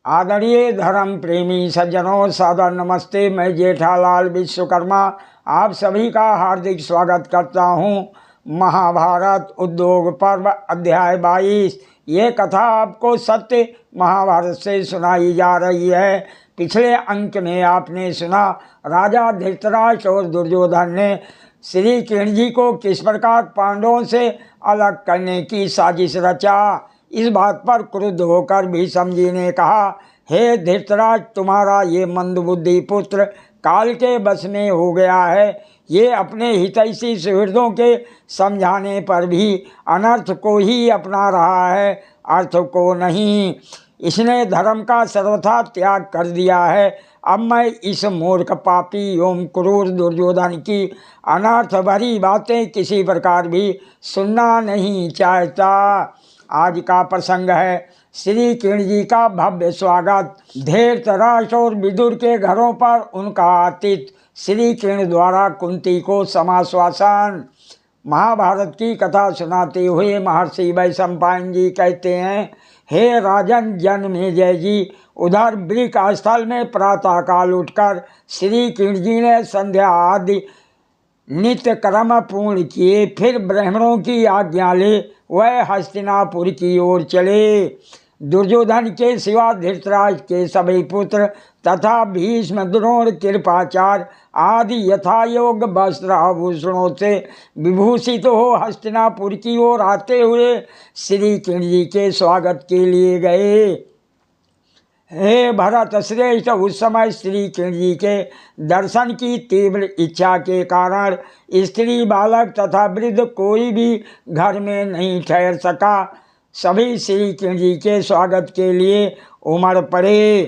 आदरणीय धर्म प्रेमी सज्जनों, सादर नमस्ते। मैं जेठालाल विश्वकर्मा आप सभी का हार्दिक स्वागत करता हूँ। महाभारत उद्योग पर्व अध्याय 22। ये कथा आपको सत्य महाभारत से सुनाई जा रही है। पिछले अंक में आपने सुना राजा धृतराष्ट्र और दुर्योधन ने श्री कृष्ण जी को किस प्रकार पांडवों से अलग करने की साजिश रचा। इस बात पर क्रुद्ध होकर भीष्म जी ने कहा, हे धृतराष्ट्र, तुम्हारा ये मंदबुद्धि पुत्र काल के बस में हो गया है। ये अपने हितैषी सुहृदों के समझाने पर भी अनर्थ को ही अपना रहा है, अर्थ को नहीं। इसने धर्म का सर्वथा त्याग कर दिया है। अब मैं इस मूर्ख पापी एवं क्रूर दुर्योधन की अनर्थ भरी बातें किसी प्रकार भी सुनना नहीं चाहता। आज का प्रसंग है श्री कृष्ण जी का भव्य स्वागत। धृतराष्ट्र और विदुर के घरों पर उनका आतिथ्य। श्री कृष्ण द्वारा कुंती को समाश्वासन। महाभारत की कथा सुनाते हुए महर्षि वैशंपायन जी कहते हैं, हे राजन जनमेजय जी, उधर वृक स्थल में प्रातःकाल उठकर श्री कृष्ण जी ने संध्या आदि नित्य कर्म पूर्ण किए। फिर ब्राह्मणों की आज्ञा ले वह हस्तिनापुर की ओर चले। दुर्योधन के सिवा धृतराष्ट्र के सभी पुत्र तथा भीष्म, द्रोण, कृपाचार्य आदि यथायोग वस्त्र आभूषणों से विभूषित हो हस्तिनापुर की ओर आते हुए श्री कृष्ण जी के स्वागत के लिए गए। हे भरत श्रेष्ठ, उस समय श्री कृष्ण जी के दर्शन की तीव्र इच्छा के कारण स्त्री, बालक तथा वृद्ध कोई भी घर में नहीं ठहर सका। सभी श्री कृष्ण जी के स्वागत के लिए उमड़ पड़े।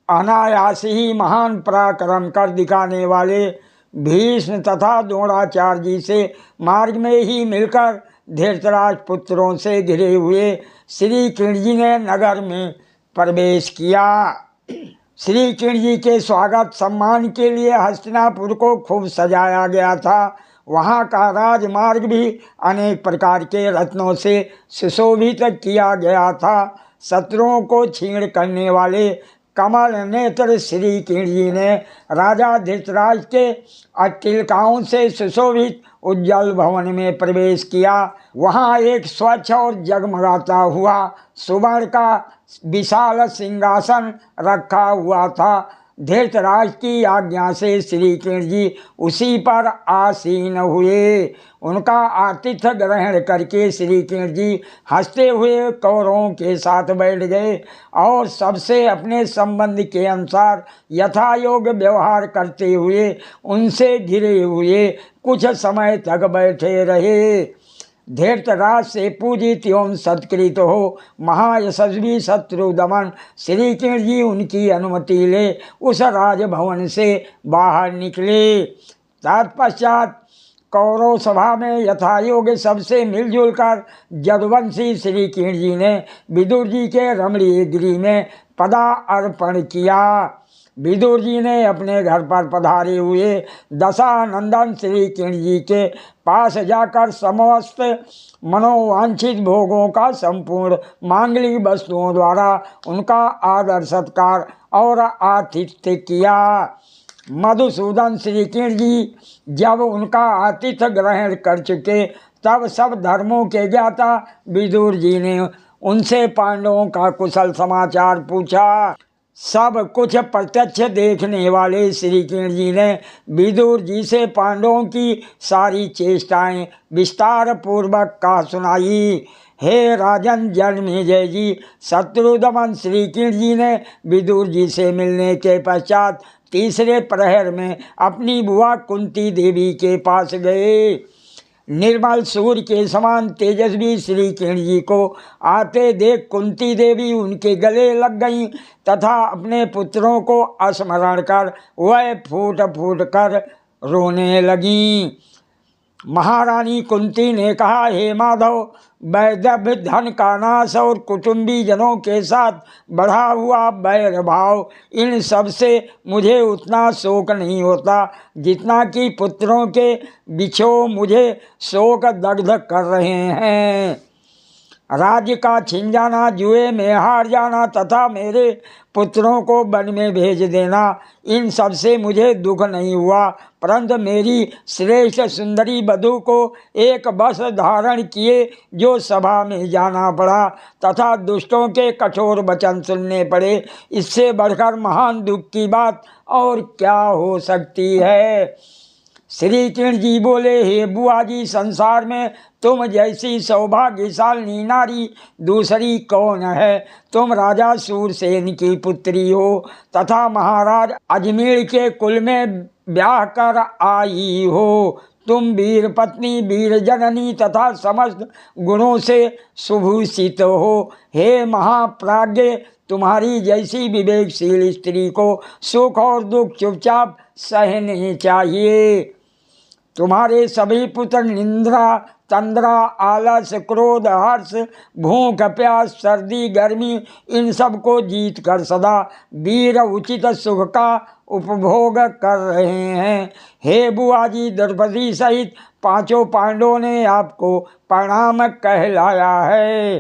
अनायास ही महान पराक्रम कर दिखाने वाले भीष्म तथा द्रोणाचार्य जी से मार्ग में ही मिलकर धृतराष्ट्र पुत्रों से घिरे हुए श्री कृष्ण जी ने नगर में प्रवेश किया। श्री कृष्ण जी के स्वागत सम्मान के लिए हस्तिनापुर को खूब सजाया गया था। वहाँ का राजमार्ग भी अनेक प्रकार के रत्नों से सुशोभित किया गया था। शत्रुओं को छीण करने वाले कमल नेत्र श्री कृष्ण जी ने राजा धृतराष्ट्र के अट्टिलिकाओं से सुशोभित उज्जवल भवन में प्रवेश किया। वहाँ एक स्वच्छ और जगमगाता हुआ सुवर्ण का विशाल सिंहासन रखा हुआ था। धृतराष्ट्र की आज्ञा से श्री कृष्ण जी उसी पर आसीन हुए। उनका आतिथ्य ग्रहण करके श्री कृष्ण जी हंसते हुए कौरवों के साथ बैठ गए और सबसे अपने संबंध के अनुसार यथायोग व्यवहार करते हुए उनसे घिरे हुए कुछ समय तक बैठे रहे। धृतराष्ट्र से पूजित एवं सत्कृत हो महायशस्वी शत्रु दमन श्री कृष्ण जी उनकी अनुमति ले उस राजभवन से बाहर निकले। तत्पश्चात कौरव सभा में यथायोग सबसे मिलजुल कर जदुवंशी श्री कृष्ण जी ने विदुर जी के रमणीय गृह में पदार्पण किया। विदुर जी ने अपने घर पर पधारे हुए दशानंदन श्री कृष्ण जी के पास जाकर समस्त मनोवांछित भोगों का संपूर्ण मांगलिक वस्तुओं द्वारा उनका आदर सत्कार और आतिथ्य किया। मधुसूदन श्री कृष्ण जी जब उनका आतिथ्य ग्रहण कर चुके तब सब धर्मों के ज्ञाता विदुर जी ने उनसे पांडवों का कुशल समाचार पूछा। सब कुछ प्रत्यक्ष देखने वाले श्री कृष्ण जी ने विदुर जी से पांडवों की सारी चेष्टाएं विस्तार पूर्वक कहा सुनाई। हे राजन जनमेजय जी, शत्रुदमन श्री कृष्ण जी ने विदुर जी से मिलने के पश्चात तीसरे प्रहर में अपनी बुआ कुंती देवी के पास गए। निर्मल सूर्य के समान तेजस्वी श्री कृष्ण जी को आते देख कुंती देवी उनके गले लग गईं तथा अपने पुत्रों को स्मरण कर वह फूट फूट कर रोने लगीं। महारानी कुंती ने कहा, हे माधव, वैदव्य, धन का नाश और कुटुंबी जनों के साथ बढ़ा हुआ वैर भाव, इन सब से मुझे उतना शोक नहीं होता जितना कि पुत्रों के बिछो मुझे शोक दग्ध कर रहे हैं। राज्य का छिन जाना, जुए में हार जाना तथा मेरे पुत्रों को वन में भेज देना, इन सब से मुझे दुख नहीं हुआ, परंतु मेरी श्रेष्ठ सुंदरी वधू को एक वश धारण किए जो सभा में जाना पड़ा तथा दुष्टों के कठोर वचन सुनने पड़े। इससे बढ़कर महान दुख की बात और क्या हो सकती है। श्री कृष्ण जी बोले, हे बुआ जी, संसार में तुम जैसी सौभाग्यशाली नारी दूसरी कौन है। तुम राजा सूरसेन की पुत्री हो तथा महाराज अजमेर के कुल में ब्याह कर आई हो। तुम वीर पत्नी, वीर जननी तथा समस्त गुणों से सुभूषित हो। हे महाप्राज्ञ, तुम्हारी जैसी विवेकशील स्त्री को सुख और दुख चुपचाप सहने चाहिए। तुम्हारे सभी पुत्र निंद्रा, तंद्रा, आलस, क्रोध, हर्ष, भूख, प्यास, सर्दी, गर्मी, इन सब को जीत कर सदा वीर उचित सुख का उपभोग कर रहे हैं। हे बुआ जी, द्रौपदी सहित पांचों पांडवों ने आपको प्रणाम कहलाया है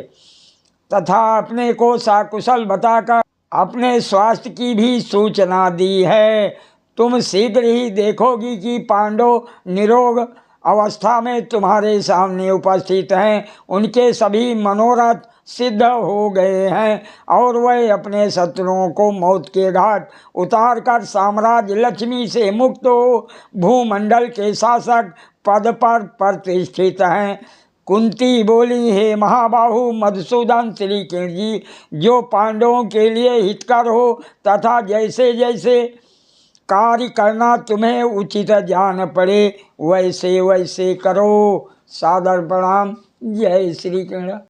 तथा अपने को सकुशल बताकर अपने स्वास्थ्य की भी सूचना दी है। तुम शीघ्र ही देखोगी कि पांडव निरोग अवस्था में तुम्हारे सामने उपस्थित हैं। उनके सभी मनोरथ सिद्ध हो गए हैं और वह अपने शत्रुओं को मौत के घाट उतार कर साम्राज्य लक्ष्मी से मुक्त हो भूमंडल के शासक पद पर प्रतिष्ठित हैं। कुंती बोली, हे महाबाहु मधुसूदन श्री कृष्ण जी, जो पांडवों के लिए हितकर हो तथा जैसे जैसे कार्य करना तुम्हें उचित जान पड़े वैसे वैसे करो। सादर प्रणाम। जय श्री कृष्ण।